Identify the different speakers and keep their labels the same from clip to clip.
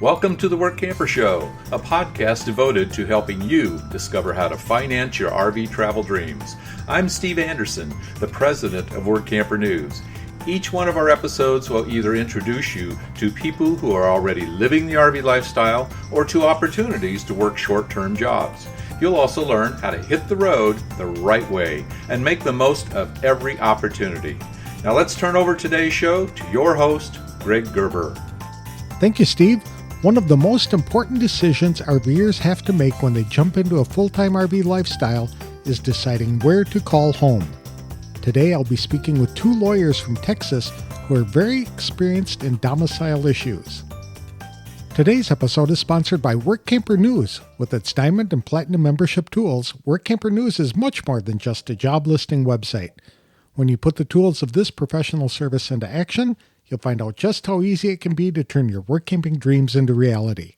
Speaker 1: Welcome to the Workamper Show, a podcast devoted to helping you discover how to finance your RV travel dreams. I'm Steve Anderson, the president of Workamper News. Each one of our episodes will either introduce you to people who are already living the RV lifestyle or to opportunities to work short-term jobs. You'll also learn how to hit the road the right way and make the most of every opportunity. Now let's turn over today's show to your host, Greg Gerber.
Speaker 2: Thank you, Steve. One of the most important decisions RVers have to make when they jump into a full-time RV lifestyle is deciding where to call home. Today I'll be speaking with two lawyers from Texas who are very experienced in domicile issues. Today's episode is sponsored by Workamper News. With its Diamond and Platinum membership tools, Workamper News is much more than just a job listing website. When you put the tools of this professional service into action, you'll find out just how easy it can be to turn your work camping dreams into reality.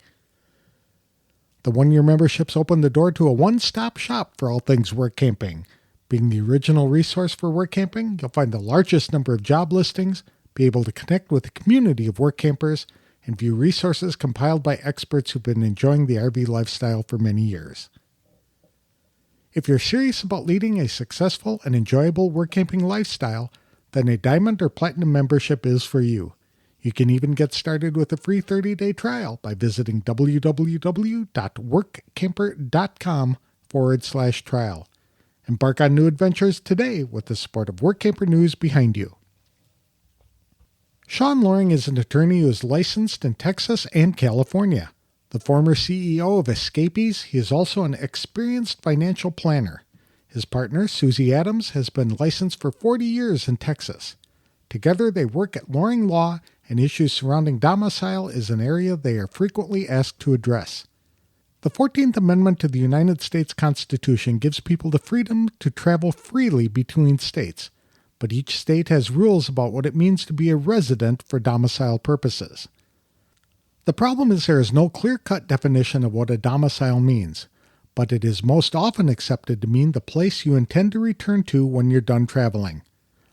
Speaker 2: The one-year memberships open the door to a one-stop shop for all things work camping. Being the original resource for work camping, you'll find the largest number of job listings, be able to connect with a community of work campers, and view resources compiled by experts who've been enjoying the RV lifestyle for many years. If you're serious about leading a successful and enjoyable work camping lifestyle, then a Diamond or Platinum membership is for you. You can even get started with a free 30-day trial by visiting www.workamper.com/trial. Embark on new adventures today with the support of Workamper News behind you. Shawn Loring is an attorney who is licensed in Texas and California. The former CEO of Escapees, he is also an experienced financial planner. His partner, Susie Adams, has been licensed for 40 years in Texas. Together, they work at Loring Law, and issues surrounding domicile is an area they are frequently asked to address. The 14th Amendment to the United States Constitution gives people the freedom to travel freely between states, but each state has rules about what it means to be a resident for domicile purposes. The problem is there is no clear-cut definition of what a domicile means, but it is most often accepted to mean the place you intend to return to when you're done traveling.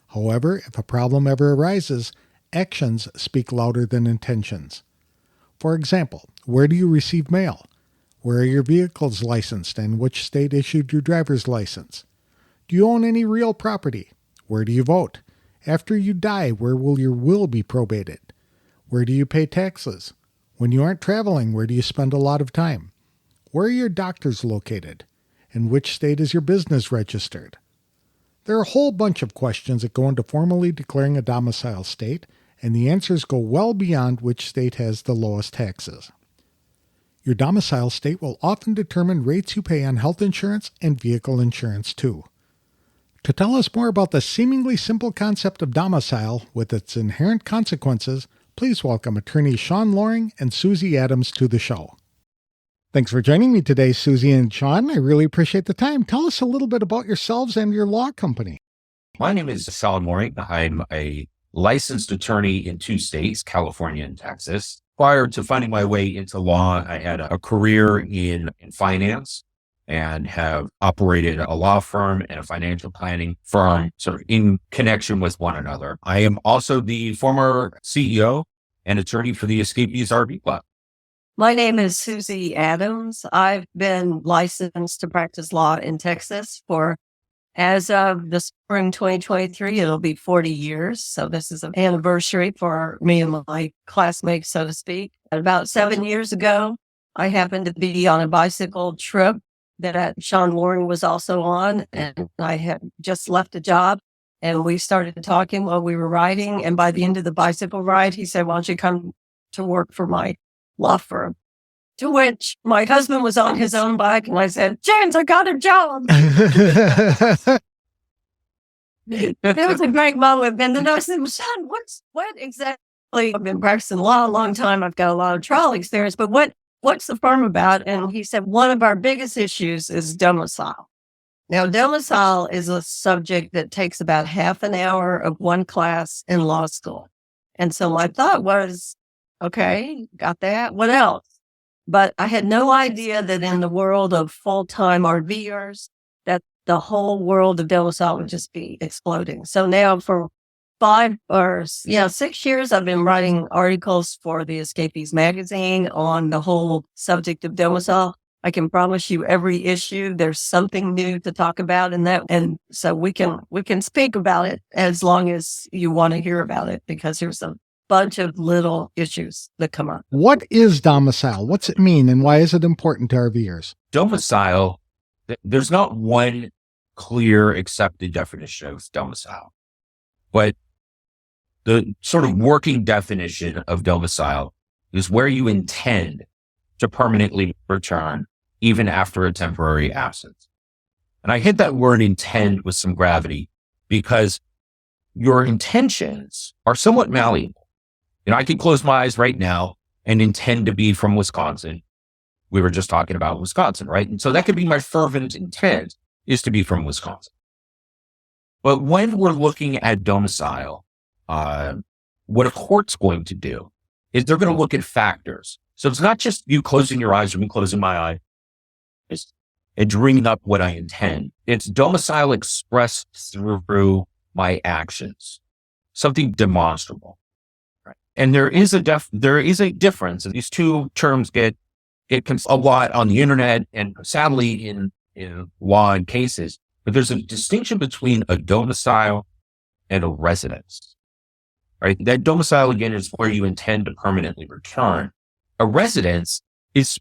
Speaker 2: However, if a problem ever arises, actions speak louder than intentions. For example, where do you receive mail? Where are your vehicles licensed and which state issued your driver's license? Do you own any real property? Where do you vote? After you die, where will your will be probated? Where do you pay taxes? When you aren't traveling, where do you spend a lot of time? Where are your doctors located? In which state is your business registered? There are a whole bunch of questions that go into formally declaring a domicile state, and the answers go well beyond which state has the lowest taxes. Your domicile state will often determine rates you pay on health insurance and vehicle insurance too. To tell us more about the seemingly simple concept of domicile with its inherent consequences, please welcome attorneys Shawn Loring and Susie Adams to the show. Thanks for joining me today, Susie and Shawn. I really appreciate the time. Tell us a little bit about yourselves and your law company.
Speaker 3: My name is Shawn Loring. I'm a licensed attorney in two states, California and Texas. Prior to finding my way into law, I had a career in finance and have operated a law firm and a financial planning firm sort of in connection with one another. I am also the former CEO and attorney for the Escapees RV Club.
Speaker 4: My name is Susie Adams. I've been licensed to practice law in Texas for, as of the spring 2023, it'll be 40 years. So this is an anniversary for me and my classmates, so to speak. About 7 years ago, I happened to be on a bicycle trip that Shawn Loring was also on, and I had just left a job, and we started talking while we were riding. And by the end of the bicycle ride, he said, "Why don't you come to work for my law firm?" To which my husband was on his own bike, and I said, "James, I got a job." It was a great moment. And then I said, "Shawn, what exactly? I've been practicing law a long time. I've got a lot of trial experience, but what's the firm about?" And he said, "One of our biggest issues is domicile." Now, domicile is a subject that takes about half an hour of one class in law school. And so my thought was, okay, got that. What else? But I had no idea that in the world of full-time RVers, that the whole world of domicile would just be exploding. So now for 6 years, I've been writing articles for the Escapees magazine on the whole subject of domicile. I can promise you every issue, there's something new to talk about in that. And so we can speak about it as long as you want to hear about it, because there's a bunch of little issues that come up.
Speaker 2: What is domicile? What's it mean, and why is it important to RVers?
Speaker 3: Domicile, there's not one clear accepted definition of domicile, but the sort of working definition of domicile is where you intend to permanently return even after a temporary absence. And I hit that word intend with some gravity because your intentions are somewhat malleable. I can close my eyes right now and intend to be from Wisconsin. We were just talking about Wisconsin, right? And so that could be my fervent intent, is to be from Wisconsin. But when we're looking at domicile, what a court's going to do is they're going to look at factors. So it's not just you closing your eyes or me closing my eyes and dreaming up what I intend. It's domicile expressed through my actions, something demonstrable. Right? And there is a difference. And these two terms get a lot on the internet and sadly in law and cases. But there's a distinction between a domicile and a residence. Right? That domicile, again, is where you intend to permanently return. A residence is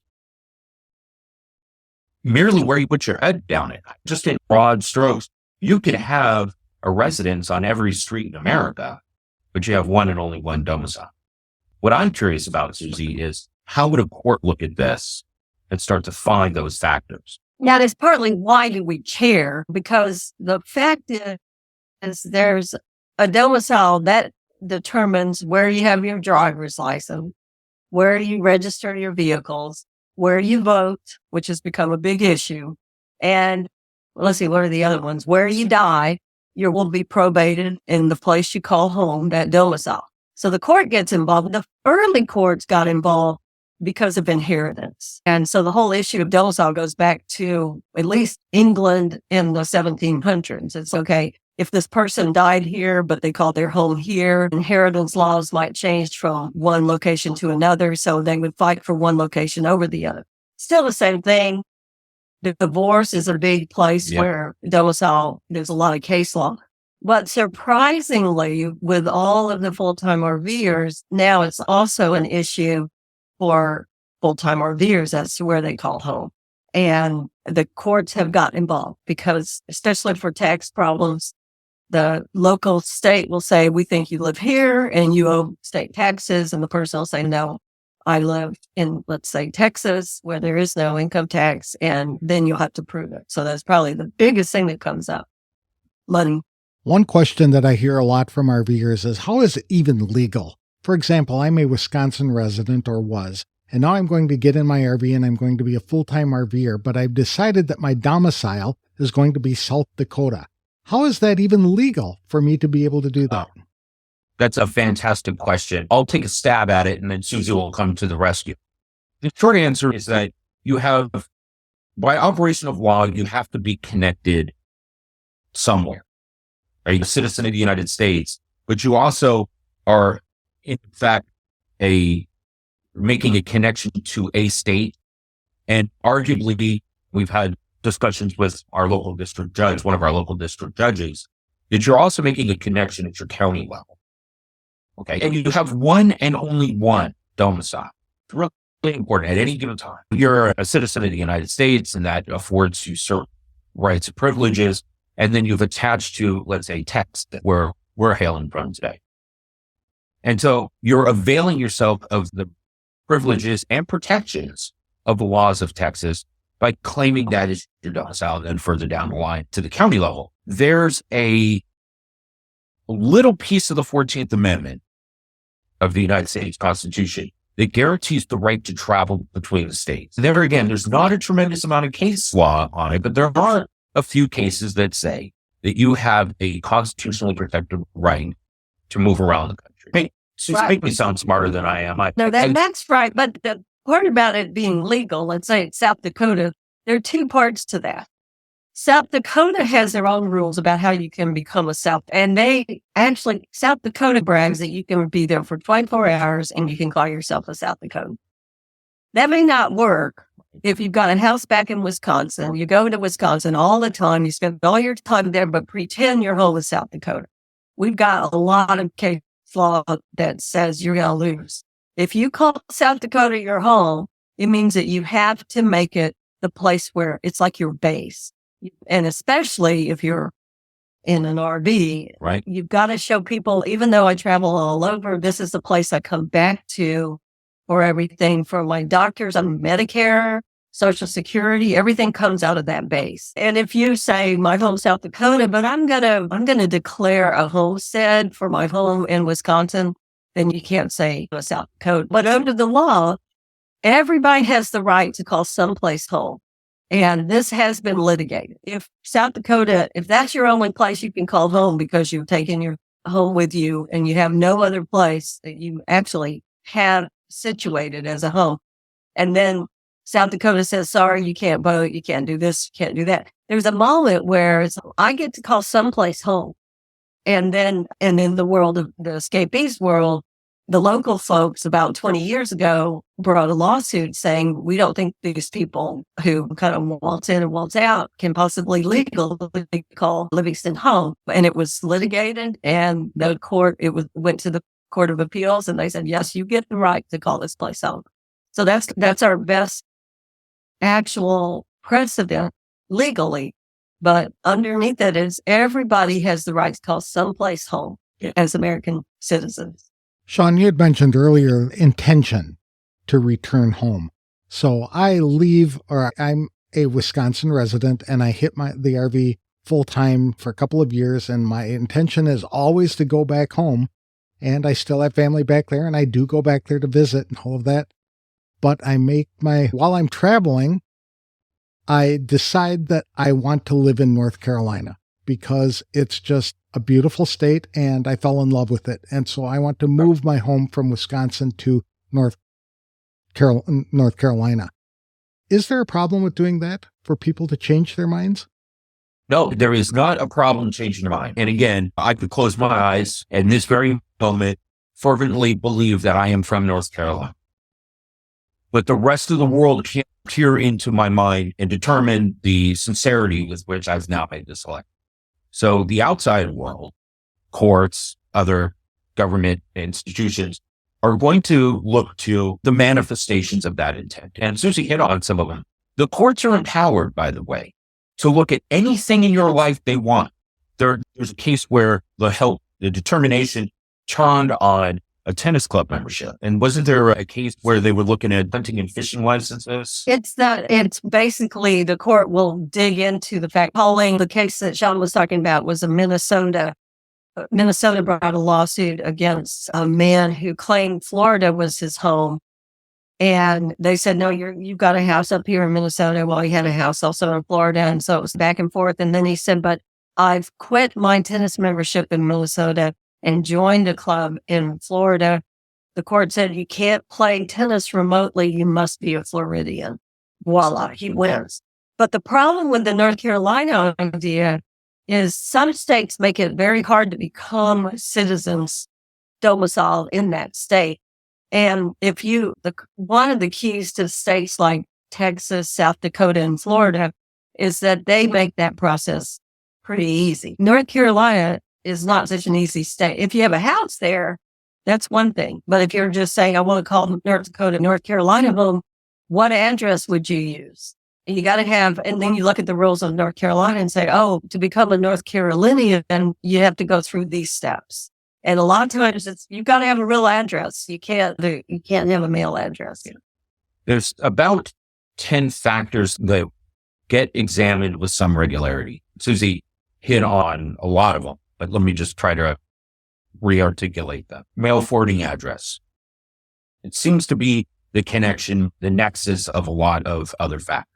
Speaker 3: merely where you put your head down in. Just in broad strokes, you could have a residence on every street in America, but you have one and only one domicile. What I'm curious about, Susie, is how would a court look at this and start to find those factors?
Speaker 4: Now, that's partly why do we care, because the fact is there's a domicile that determines where you have your driver's license, where you register your vehicles, where you vote, which has become a big issue. And let's see, what are the other ones? Where you die, you will be probated in the place you call home, that domicile. So the court gets involved. The early courts got involved because of inheritance. And so the whole issue of domicile goes back to at least England in the 1700s. It's okay, if this person died here, but they called their home here, inheritance laws might change from one location to another. So they would fight for one location over the other. Still the same thing. The divorce is a big place where domicile, there's a lot of case law. But surprisingly, with all of the full-time RVers, now it's also an issue for full-time RVers as to where they call home. And the courts have got involved because, especially for tax problems, the local state will say, we think you live here and you owe state taxes. And the person will say, no, I live in, let's say, Texas, where there is no income tax. And then you'll have to prove it. So that's probably the biggest thing that comes up. Money.
Speaker 2: One question that I hear a lot from RVers is, how is it even legal? For example, I'm a Wisconsin resident, or was, and now I'm going to get in my RV and I'm going to be a full-time RVer, but I've decided that my domicile is going to be South Dakota. How is that even legal for me to be able to do that?
Speaker 3: That's a fantastic question. I'll take a stab at it and then Susie will come to the rescue. The short answer is that you have, by operation of law, you have to be connected somewhere. Are you a citizen of the United States? But you also are, in fact, making a connection to a state. And arguably, we've had discussions with our local district judge, one of our local district judges, that you're also making a connection at your county level. Okay. And you have one and only one domicile. It's really important at any given time. You're a citizen of the United States, and that affords you certain rights and privileges. And then you've attached to, let's say, Texas, where we're hailing from today. And so you're availing yourself of the privileges and protections of the laws of Texas by claiming that as your domicile. And then further down the line to the county level, there's a little piece of the 14th Amendment of the United States Constitution that guarantees the right to travel between the states. There again, there's not a tremendous amount of case law on it, but there are a few cases that say that you have a constitutionally protected right to move around the country. Hey, Susie, make me sound smarter than I am.
Speaker 4: That's right. But the part about it being legal, let's say it's South Dakota, there are two parts to that. South Dakota has their own rules about how you can become a South Dakota brags that you can be there for 24 hours and you can call yourself a South Dakota. That may not work if you've got a house back in Wisconsin. You go to Wisconsin all the time. You spend all your time there, but pretend your home is South Dakota. We've got a lot of case law that says you're going to lose. If you call South Dakota your home, it means that you have to make it the place where it's like your base. And especially if you're in an RV,
Speaker 3: right?
Speaker 4: You've got to show people, even though I travel all over, this is the place I come back to for everything from my doctors, I'm Medicare, Social Security, everything comes out of that base. And if you say my home's South Dakota, but I'm gonna declare a homestead for my home in Wisconsin, then you can't say South Dakota. But under the law, everybody has the right to call someplace home. And this has been litigated. If South Dakota, if that's your only place you can call home because you've taken your home with you and you have no other place that you actually have situated as a home, and then South Dakota says, sorry, you can't vote, you can't do this, you can't do that. There's a moment where I get to call someplace home. And then, and in the world of the escapees world, the local folks about 20 years ago brought a lawsuit saying, we don't think these people who kind of waltz in and waltz out can possibly legally call Livingston home. And it was litigated, and the court, went to the Court of Appeals, and they said, yes, you get the right to call this place home. So that's our best actual precedent legally. But underneath that is everybody has the right to call someplace home as American citizens.
Speaker 2: Shawn, you had mentioned earlier intention to return home. So I'm a Wisconsin resident and I hit the RV full time for a couple of years, and my intention is always to go back home. And I still have family back there, and I do go back there to visit and all of that. But while I'm traveling, I decide that I want to live in North Carolina because it's just a beautiful state and I fell in love with it. And so I want to move my home from Wisconsin to North Carolina. Is there a problem with doing that for people to change their minds?
Speaker 3: No, there is not a problem changing your mind. And again, I could close my eyes and this very moment fervently believe that I am from North Carolina. But the rest of the world can't peer into my mind and determine the sincerity with which I've now made this selection. So the outside world, courts, other government institutions are going to look to the manifestations of that intent. And Susie hit on some of them. The courts are empowered, by the way, to look at anything in your life they want. There's a case where the determination turned on a tennis club membership. And wasn't there a case where they were looking at hunting and fishing licenses?
Speaker 4: It's basically the court will dig into the fact polling. The case that Shawn was talking about was a Minnesota brought a lawsuit against a man who claimed Florida was his home. And they said, no, you've got a house up here in Minnesota. Well, he had a house also in Florida. And so it was back and forth. And then he said, but I've quit my tennis membership in Minnesota and joined a club in Florida. The court said, you can't play tennis remotely. You must be a Floridian. Voila, he wins. But the problem with the North Carolina idea is some states make it very hard to become citizens domiciled in that state. And one of the keys to states like Texas, South Dakota, and Florida is that they make that process pretty easy. North Carolina is not such an easy state. If you have a house there, that's one thing. But if you're just saying, I want to call North Dakota, North Carolina home, what address would you use? You got to have, and then you look at the rules of North Carolina and say, oh, to become a North Carolinian, you have to go through these steps. And a lot of times you've got to have a real address. You can't have a mail address.
Speaker 3: There's about 10 factors that get examined with some regularity. Susie hit on a lot of them, but let me just try to re-articulate them. Mail forwarding address. It seems to be the connection, the nexus of a lot of other factors.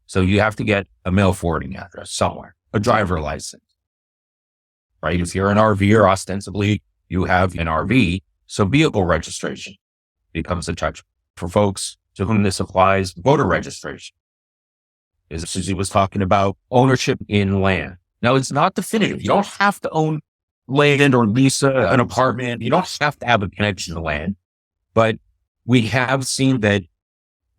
Speaker 3: So you have to get a mail forwarding address somewhere, a driver license, right? If you're an RVer, ostensibly you have an RV. So vehicle registration becomes a touch. For folks to whom this applies, voter registration. as Susie was talking about, ownership in land. Now, it's not definitive. You don't have to own land or lease an apartment. You don't have to have a connection to land. But we have seen that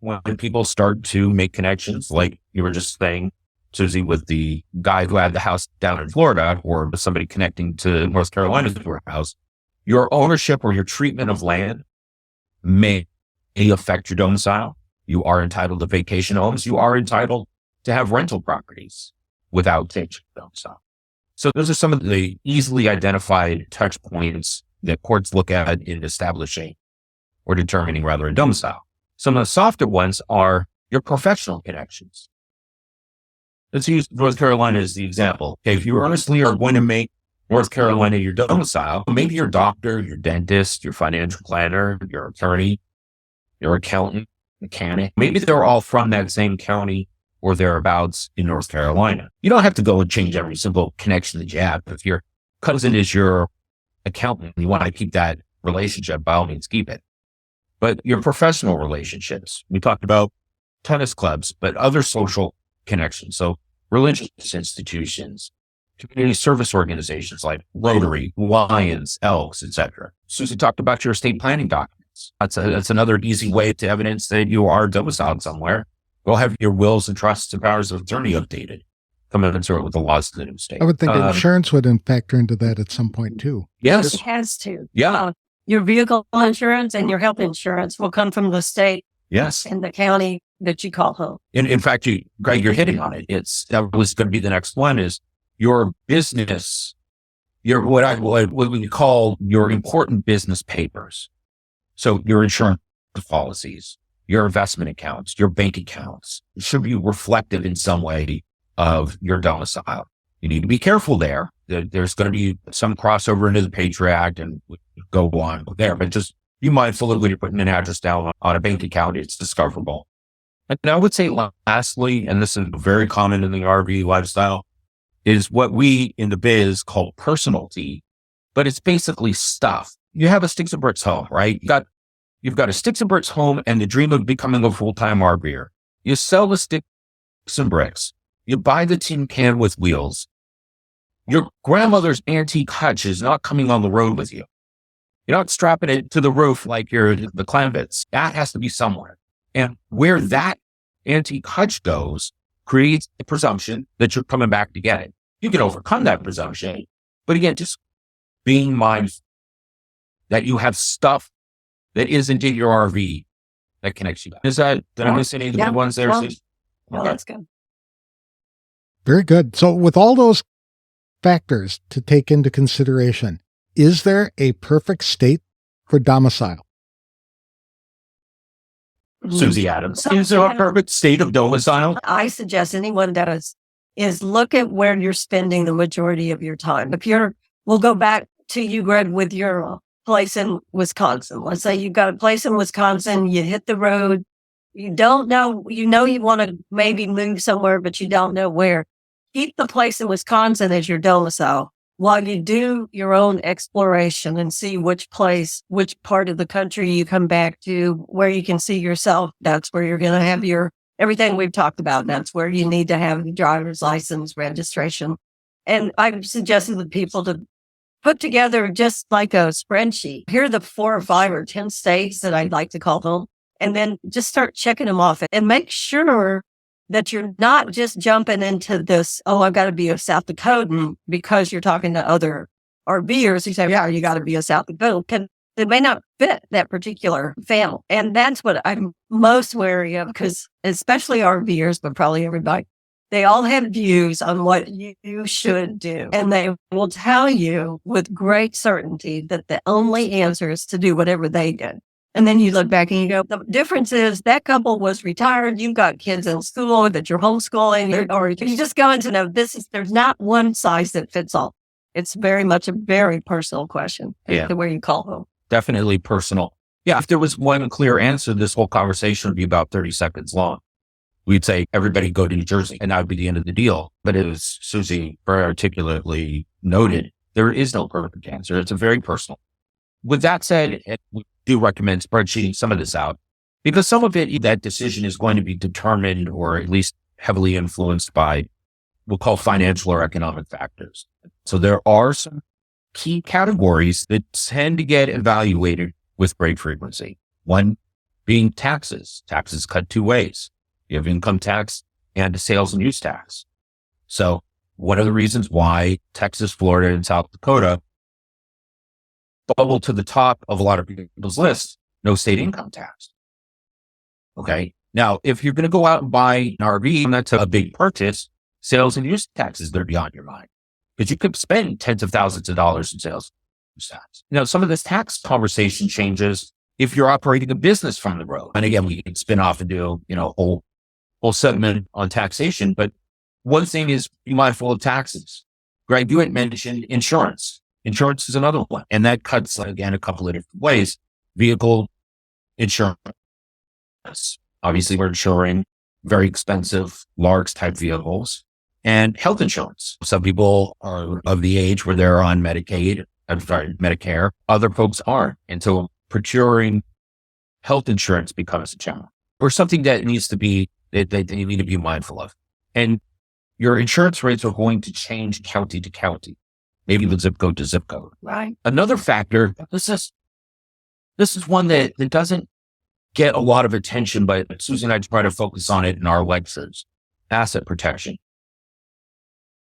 Speaker 3: when people start to make connections, like you were just saying, Susie, with the guy who had the house down in Florida, or somebody connecting to North Carolina to her house, your ownership or your treatment of land may affect your domicile. You are entitled to vacation homes. You are entitled to have rental properties without changing your domicile. So those are some of the easily identified touch points that courts look at in establishing or determining rather a domicile. Some of the softer ones are your professional connections. Let's use North Carolina as the example. Okay, if you earnestly are going to make North Carolina your domicile, maybe your doctor, your dentist, your financial planner, your attorney, your accountant, mechanic, maybe they're all from that same county or thereabouts in North Carolina. You don't have to go and change every single connection that you have. If your cousin is your accountant and you want to keep that relationship, by all means, keep it. But your professional relationships, we talked about tennis clubs, but other social connections. So religious institutions, community service organizations like Rotary, Lions, Elks, etc. Susie talked about your estate planning documents. That's another easy way to evidence that you are domiciled somewhere. Go have your wills and trusts and powers of attorney updated. Come in and sort with the laws of the new state.
Speaker 2: I would think insurance would factor into that at some point too.
Speaker 3: Yes.
Speaker 4: It has to.
Speaker 3: Yeah.
Speaker 4: Your vehicle insurance and your health insurance will come from the state
Speaker 3: Yes.
Speaker 4: and the county that you call home.
Speaker 3: In fact, Greg, you're hitting on it. That was going to be the next one is your business, what we call your important business papers. So your insurance policies, your investment accounts, your bank accounts should be reflective in some way of your domicile. You need to be careful there. There's going to be some crossover into the Patriot Act and go on there, but just be mindful of when you're putting an address down on a bank account, it's discoverable. And I would say lastly, and this is very common in the RV lifestyle, is what we in the biz call personalty, but it's basically stuff. You have a sticks and bricks home, right? You've got a sticks and bricks home and the dream of becoming a full-time RVer. You sell the sticks and bricks. You buy the tin can with wheels. Your grandmother's antique hutch is not coming on the road with you. You're not strapping it to the roof like the Clamvets. That has to be somewhere. And where that antique hutch goes creates a presumption that you're coming back to get it. You can overcome that presumption. But again, just being mindful that you have stuff that isn't in your RV that connects you back. Did I miss any of the ones there?
Speaker 4: Well, that's good.
Speaker 2: Very good. So with all those factors to take into consideration, is there a perfect state for domicile?
Speaker 3: Susie Adams. Is there a perfect state of domicile?
Speaker 4: I suggest anyone does is look at where you're spending the majority of your time. We'll go back to you, Greg, with your place in Wisconsin. Let's say you've got a place in Wisconsin, you hit the road, you don't know, you want to maybe move somewhere, but you don't know where. Keep the place in Wisconsin as your domicile while you do your own exploration and see which part of the country you come back to, where you can see yourself. That's where you're going to have everything we've talked about. That's where you need to have your driver's license registration. And I've suggested to people to put together just like a spreadsheet. Here are the 4 or 5 or 10 states that I'd like to call home. And then just start checking them off and make sure that you're not just jumping into this, I've got to be a South Dakotan because you're talking to other RVers who say, you got to be a South Dakotan. They may not fit that particular family. And that's what I'm most wary of, because especially RVers, but probably everybody, they all have views on what you should do. And they will tell you with great certainty that the only answer is to do whatever they did. And then you look back and you go, the difference is that couple was retired. You've got kids in school that you're homeschooling, or you just go into there's not one size that fits all. It's very much a very personal question as to where you call home.
Speaker 3: Definitely personal. Yeah. If there was one clear answer, this whole conversation would be about 30 seconds long. We'd say, everybody go to New Jersey, and that would be the end of the deal. But as Susie very articulately noted, there is no perfect answer. It's a very personal. With that said, we do recommend spreadsheeting some of this out, because some of it, that decision is going to be determined, or at least heavily influenced by we'll call financial or economic factors. So there are some key categories that tend to get evaluated with great frequency. One being taxes. Taxes cut two ways. You have income tax and a sales and use tax. So one of the reasons why Texas, Florida, and South Dakota bubble to the top of a lot of people's lists, no state income tax. Okay. Now, if you're going to go out and buy an RV, and that's a big purchase, sales and use taxes, they're beyond your mind because you could spend tens of thousands of dollars in sales and use tax. Now, some of this tax conversation changes if you're operating a business from the road. And again, we can spin off and do, a whole segment on taxation. But one thing is be mindful of taxes. Greg, you had mentioned insurance. Insurance is another one. And that cuts, again, a couple of different ways. Vehicle insurance. Obviously, we're insuring very expensive, large type vehicles, and health insurance. Some people are of the age where they're on Medicare. Other folks aren't. And so procuring health insurance becomes a challenge or something that needs to be, that you need to be mindful of. And your insurance rates are going to change county to county, maybe the zip code to zip code.
Speaker 4: Right.
Speaker 3: Another factor, this is one that doesn't get a lot of attention, but Susie and I try to focus on it in our lectures. Asset protection.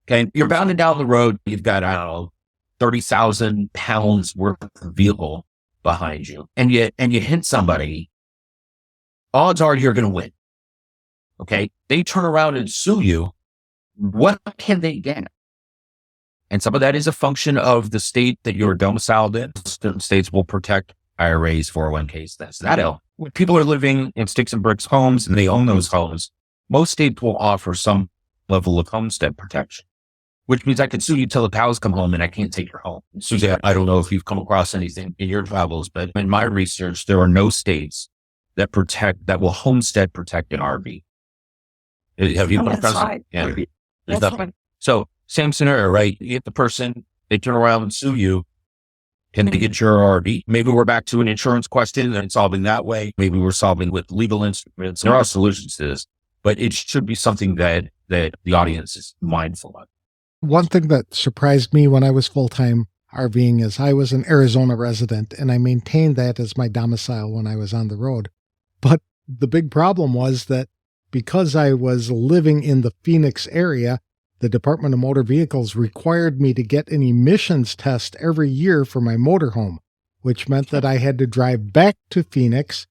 Speaker 3: Okay. You're bounding down the road. You've got, 30,000 pounds worth of vehicle behind you. And you hit somebody. Odds are you're going to win. Okay. They turn around and sue you. What can they get? And some of that is a function of the state that you're domiciled in. Certain states will protect IRAs, 401ks, that. When people are living in sticks and bricks homes and they own those homes, most states will offer some level of homestead protection, which means I could sue you till the cows come home and I can't take your home. Susie, I don't know if you've come across anything in your travels, but in my research, there are no states that will homestead protect an RV. Have you come across
Speaker 4: right.
Speaker 3: Yeah. There's
Speaker 4: That's
Speaker 3: nothing.
Speaker 4: right.
Speaker 3: So same scenario, right? You get the person, they turn around and sue you. Can they get your RV? Maybe we're back to an insurance question and solving that way. Maybe we're solving with legal instruments. There are solutions to this, but it should be something that the audience is mindful of.
Speaker 2: One thing that surprised me when I was full-time RVing is I was an Arizona resident and I maintained that as my domicile when I was on the road. But the big problem was that because I was living in the Phoenix area, the Department of Motor Vehicles required me to get an emissions test every year for my motorhome, which meant that I had to drive back to Phoenix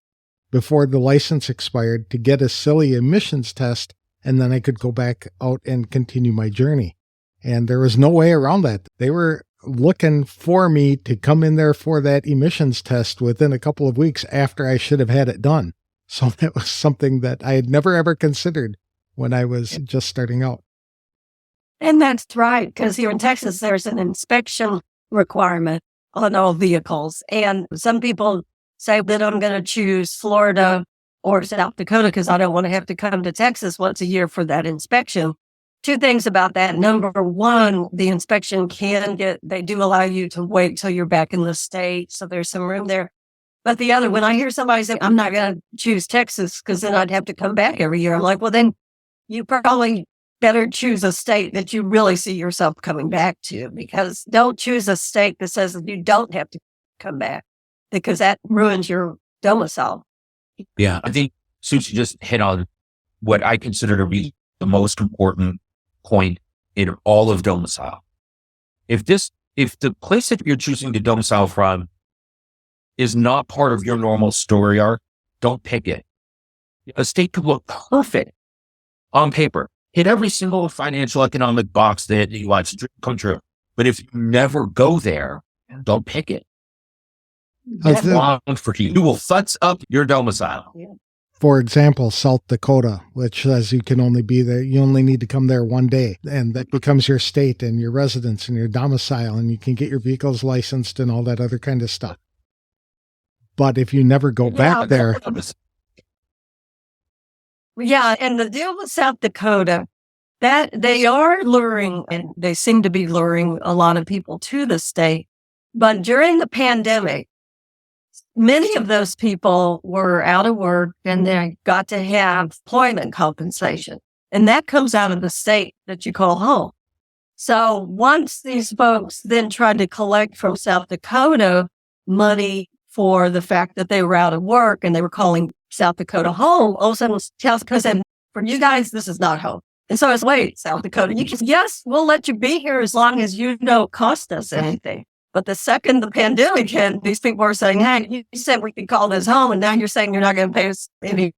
Speaker 2: before the license expired to get a silly emissions test, and then I could go back out and continue my journey. And there was no way around that. They were looking for me to come in there for that emissions test within a couple of weeks after I should have had it done. So that was something that I had never, ever considered when I was just starting out.
Speaker 4: And that's right, because here in Texas, there's an inspection requirement on all vehicles. And some people say that I'm going to choose Florida or South Dakota because I don't want to have to come to Texas once a year for that inspection. Two things about that. Number one, the inspection they do allow you to wait till you're back in the state. So there's some room there. But the other, when I hear somebody say, I'm not going to choose Texas because then I'd have to come back every year. I'm like, well, then you probably better choose a state that you really see yourself coming back to, because don't choose a state that says that you don't have to come back, because that ruins your domicile.
Speaker 3: Yeah. I think Susie just hit on what I consider to be the most important point in all of domicile. If the place that you're choosing to domicile from is not part of your normal story arc, don't pick it. A state could look perfect on paper, hit every single financial economic box that you want to come true. But if you never go there, don't pick it. That's wrong for you. You will futz up your domicile.
Speaker 4: Yeah.
Speaker 2: For example, South Dakota, which says you can only be there, you only need to come there one day, and that becomes your state and your residence and your domicile, and you can get your vehicles licensed and all that other kind of stuff. But if you never go back there...
Speaker 4: Yeah, and the deal with South Dakota, that they are luring, and they seem to be luring a lot of people to the state. But during the pandemic, many of those people were out of work and they got to have employment compensation. And that comes out of the state that you call home. So once these folks then tried to collect from South Dakota money for the fact that they were out of work and they were calling South Dakota home, all of a sudden South Dakota said, for you guys, this is not home. And so I was, wait, South Dakota, you can, yes, we'll let you be here as long as you don't cost us anything. But the second the pandemic hit, these people are saying, hey, you said we could call this home, and now you're saying you're not going to pay us any.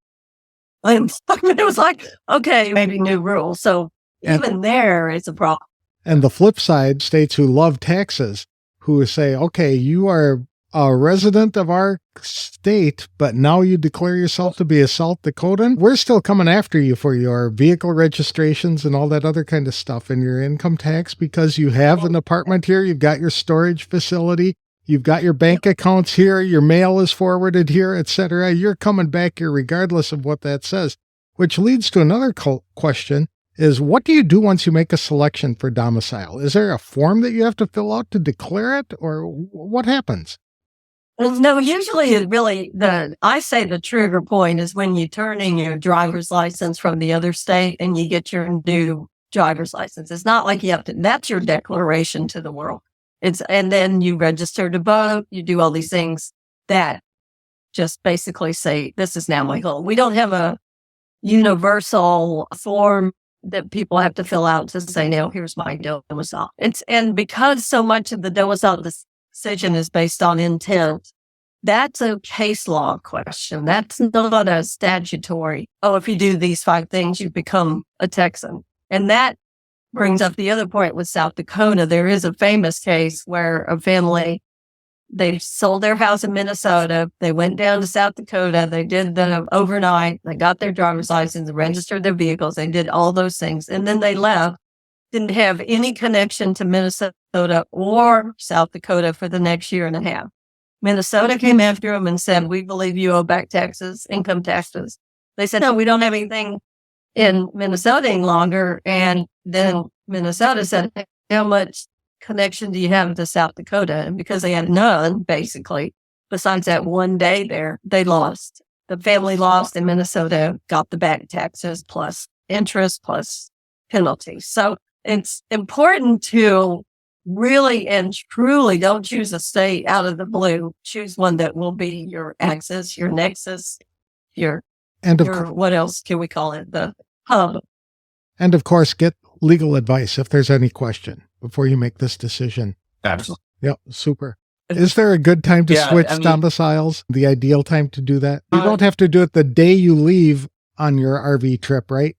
Speaker 4: I mean, it was like, okay, maybe new rules. So even there is a problem.
Speaker 2: And the flip side, states who love taxes, who say, okay, you are a resident of our state, but now you declare yourself to be a South Dakotan. We're still coming after you for your vehicle registrations and all that other kind of stuff and your income tax because you have an apartment here, you've got your storage facility, you've got your bank accounts here, your mail is forwarded here, etc. You're coming back here regardless of what that says, which leads to another question. Is what do you do once you make a selection for domicile? Is there a form that you have to fill out to declare it, or what happens?
Speaker 4: Well, no, usually I say the trigger point is when you turn in your driver's license from the other state and you get your new driver's license. It's not like you have to, that's your declaration to the world. And then you register to vote, you do all these things that just basically say, this is now my home. We don't have a universal form that people have to fill out to say, now here's my domicile. And because so much of the domicile decision is based on intent, that's a case law question. That's not a statutory, if you do these 5 things, you become a Texan. And that brings up the other point with South Dakota. There is a famous case where a family, they sold their house in Minnesota. They went down to South Dakota. They did the overnight. They got their driver's license, registered their vehicles. They did all those things. And then they left, didn't have any connection to Minnesota or South Dakota for the next year and a half. Minnesota came after them and said, we believe you owe back taxes, income taxes. They said, no, we don't have anything in Minnesota any longer. And then Minnesota said, how much connection do you have to South Dakota? And because they had none, basically, besides that one day there, they lost. The family lost, and Minnesota got the back taxes plus interest plus penalties. So it's important to really and truly don't choose a state out of the blue. Choose one that will be your axis, your nexus, what else can we call it? The hub.
Speaker 2: And of course, get legal advice if there's any question before you make this decision.
Speaker 3: Absolutely.
Speaker 2: Yep, super. Is there a good time to switch domiciles? The ideal time to do that? You don't have to do it the day you leave on your RV trip, right?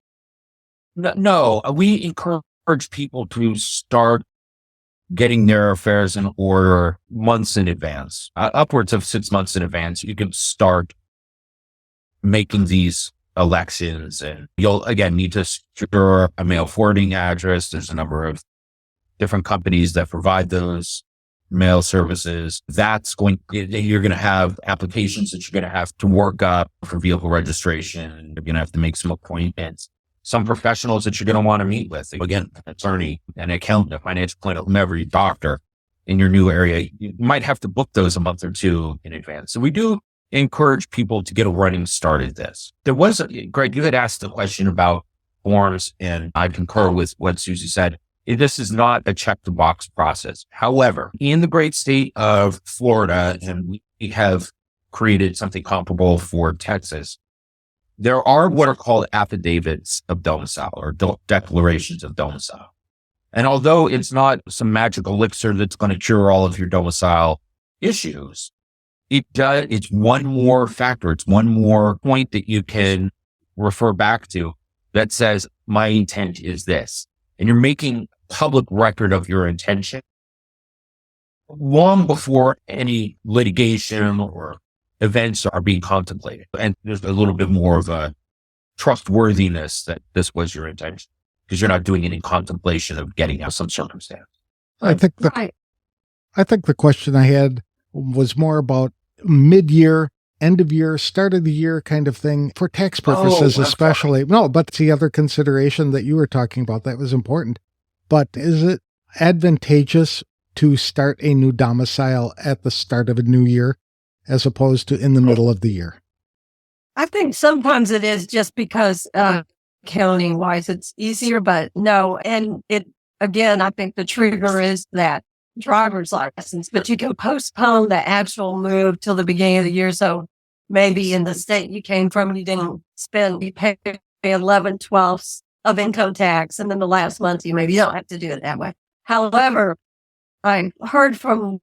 Speaker 3: No, we encourage people to start getting their affairs in order months in advance, upwards of 6 months in advance. You can start making these elections, and you'll again need to secure a mail forwarding address. There's a number of different companies that provide those mail services. You're going to have applications that you're going to have to work up for vehicle registration. You're going to have to make some appointments. Some professionals that you're going to want to meet with, again, an attorney, an accountant, a financial planner, whomever, your doctor in your new area, you might have to book those a month or 2 in advance. So we do encourage people to get a running start at this. Greg, you had asked the question about forms, and I concur with what Susie said. This is not a check the box process. However, in the great state of Florida, and we have created something comparable for Texas, there are what are called affidavits of domicile or declarations of domicile. And although it's not some magic elixir that's going to cure all of your domicile issues, it's one more factor. It's one more point that you can refer back to that says, my intent is this. And you're making public record of your intention long before any litigation or events are being contemplated. And there's a little bit more of a trustworthiness that this was your intention because you're not doing any contemplation of getting out some circumstance.
Speaker 2: I think the question I had was more about mid-year, end of year, start of the year kind of thing for tax purposes, especially. No, but it's the other consideration that you were talking about that was important. But is it advantageous to start a new domicile at the start of a new year as opposed to in the middle of the year?
Speaker 4: I think sometimes it is just because accounting wise, it's easier, but no. And again, I think the trigger is that driver's license, but you can postpone the actual move till the beginning of the year. So maybe in the state you came from, you pay 11/12 of income tax. And then the last month, you don't have to do it that way. However, I heard from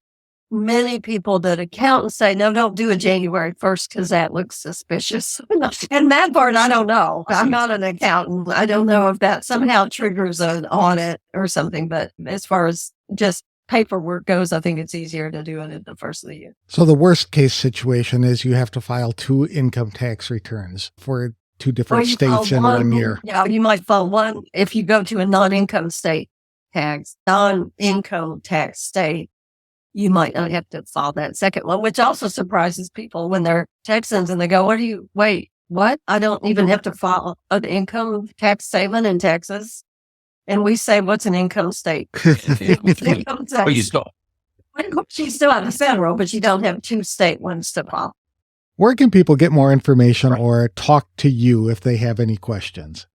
Speaker 4: many people that accountants say, no, don't do it January 1st because that looks suspicious. And that part, I don't know. I'm not an accountant. I don't know if that somehow triggers an audit or something. But as far as just paperwork goes, I think it's easier to do it at the first of the year.
Speaker 2: So the worst case situation is you have to file 2 income tax returns for 2 different states in 1 year.
Speaker 4: Yeah, you might file one if you go to a non-income tax state. You might not have to file that second one, which also surprises people when they're Texans and they go, what? I don't even have to file an income tax statement in Texas. And we say, what's an income state? Income tax.
Speaker 3: But you still,
Speaker 4: She's still at the federal, but you don't have 2 state ones to file.
Speaker 2: Where can people get more information or talk to you if they have any questions?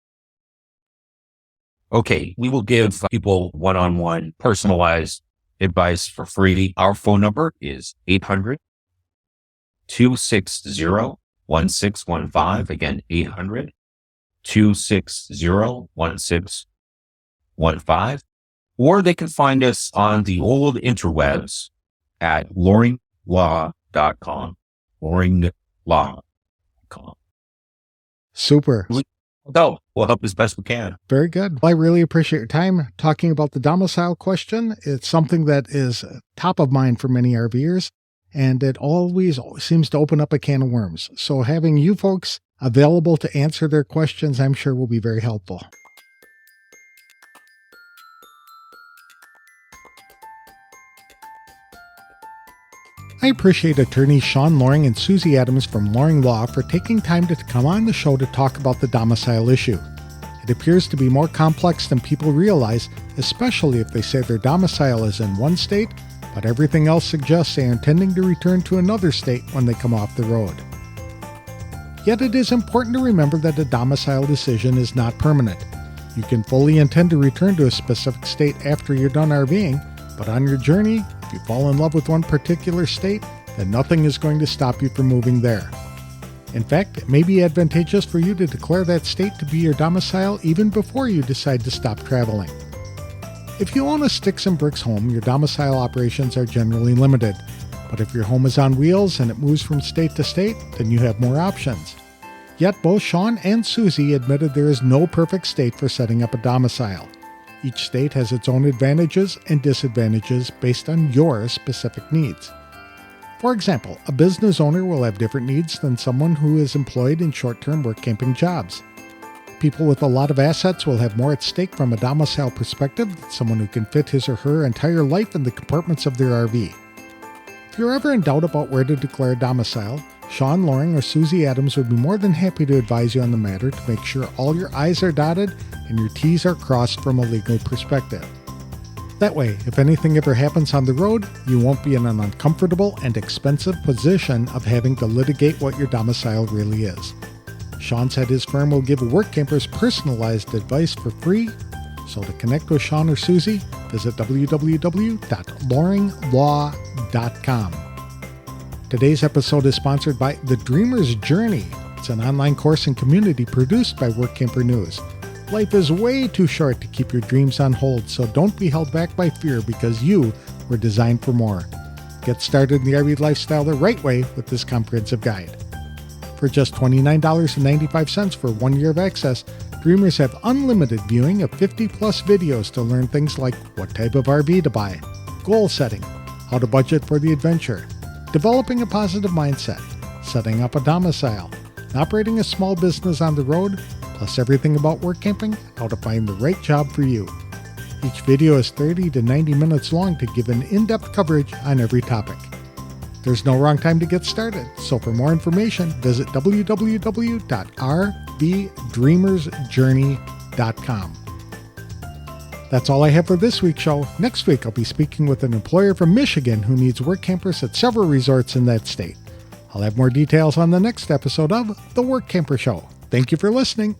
Speaker 3: okay, we will give people one-on-one personalized advice for free. Our phone number is 800-260-1615. Again, 800-260-1615. Or they can find us on the old interwebs at loringlaw.com. loringlaw.com.
Speaker 2: Super.
Speaker 3: We'll help as best we can.
Speaker 2: Very good. I really appreciate your time talking about the domicile question. It's something that is top of mind for many RVers, and it always seems to open up a can of worms. So having you folks available to answer their questions, I'm sure will be very helpful. I appreciate attorneys Shawn Loring and Susie Adams from Loring Law for taking time to come on the show to talk about the domicile issue. It appears to be more complex than people realize, especially if they say their domicile is in one state, but everything else suggests they are intending to return to another state when they come off the road. Yet it is important to remember that a domicile decision is not permanent. You can fully intend to return to a specific state after you're done RVing, but on your journey, if you fall in love with one particular state, then nothing is going to stop you from moving there. In fact, it may be advantageous for you to declare that state to be your domicile even before you decide to stop traveling. If you own a sticks and bricks home, your domicile operations are generally limited. But if your home is on wheels and it moves from state to state, then you have more options. Yet both Shawn and Susie admitted there is no perfect state for setting up a domicile. Each state has its own advantages and disadvantages based on your specific needs. For example, a business owner will have different needs than someone who is employed in short-term work camping jobs. People with a lot of assets will have more at stake from a domicile perspective than someone who can fit his or her entire life in the compartments of their RV. If you're ever in doubt about where to declare a domicile, Shawn Loring or Susie Adams would be more than happy to advise you on the matter to make sure all your I's are dotted and your T's are crossed from a legal perspective. That way, if anything ever happens on the road, you won't be in an uncomfortable and expensive position of having to litigate what your domicile really is. Shawn said his firm will give work campers personalized advice for free. So to connect with Shawn or Susie, visit www.loringlaw.com. Today's episode is sponsored by The Dreamer's Journey. It's an online course and community produced by Workamper News. Life is way too short to keep your dreams on hold, so don't be held back by fear because you were designed for more. Get started in the RV lifestyle the right way with this comprehensive guide. For just $29.95 for 1 year of access, Dreamers have unlimited viewing of 50-plus videos to learn things like what type of RV to buy, goal setting, how to budget for the adventure, developing a positive mindset, setting up a domicile, operating a small business on the road, plus everything about work camping, how to find the right job for you. Each video is 30 to 90 minutes long to give an in-depth coverage on every topic. There's no wrong time to get started, so for more information, visit www.rvdreamersjourney.com. That's all I have for this week's show. Next week, I'll be speaking with an employer from Michigan who needs work campers at several resorts in that state. I'll have more details on the next episode of The Workamper Show. Thank you for listening.